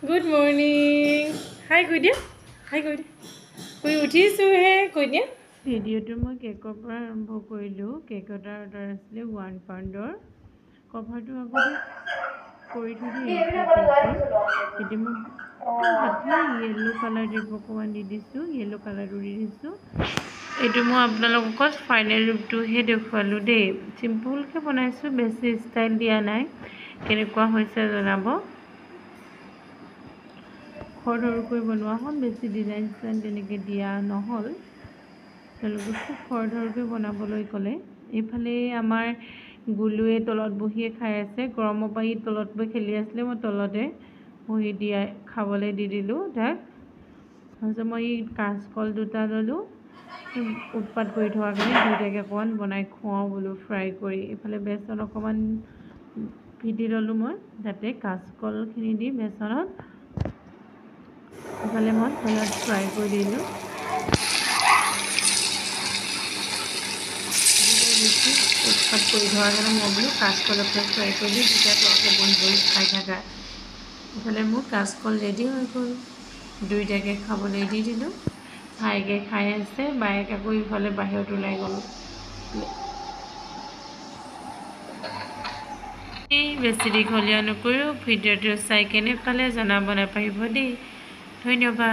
Good morning. Hi, good day. Hi, good. We উঠিছো হে কৈ দিয়া ভিডিঅ'টো মই কেকৰ পৰা আৰম্ভ কৰিলোঁ কেক এটাৰ অৰ্ডাৰ আছিলে 1 পাউণ্ডৰ কভাৰটো আগতে কৰি থৈ দি এতিয়া মই পাতলা য়েল্লো কালাৰ দিব অকণমান দি দিছোঁ য়েল্লো কালাৰটো দি দিছোঁ এইটো মই আপোনালোকক ফাইনেল ৰূপটোহে দেখুৱালোঁ দেই চিম্পুলকৈ বনাইছোঁ বেছি ষ্টাইল দিয়া নাই কেনেকুৱা হৈছে জনাব খৰধৰকৈ বনোৱা হ'ল বেছি ডিজাইন চিজাইন তেনেকৈ দিয়া নহ'ল তেওঁলোকে খুব খৰধৰকৈ বনাবলৈ ক'লে এইফালে আমাৰ গুলুৱে তলত বহিয়ে খাই আছে গৰমৰ পৰা তলত বহি খেলি আছিলে মই তলতে বহি দিয়া খাবলৈ দি দিলোঁ তাক তাৰপিছত মই কাঁচকল দুটা ল'লোঁ উৎপাত কৰি থোৱাৰ কাৰণে দুইটাকে অকণমান বনাই খুৱাওঁ বোলো ফ্ৰাই কৰি এইফালে বেচন অকণমান পিটি ল'লোঁ মই তাতে কাঁচকলখিনি দি বেচনত ইফালে মই তেলত ফ্ৰাই কৰি দিলোঁ উৎপাত কৰি থোৱাৰ কাৰণে মই বোলো কাঁচকলকে ফ্ৰাই কৰি দি দুটা তলতে বহি বহি খাই থাকা ইফালে মোৰ কাঁচকল ৰেডি হৈ গ'ল দুইটাকে খাবলৈ দি দিলোঁ ভাইকে খাই আছে বাইক আকৌ ইফালে বাহিৰত ওলাই গ'ল বেছি দীঘলীয়া নকৰোঁ ভিডিঅ'টো চাই কেনে পালে জনাব নাপাহৰিব দেই ধন্যবাদ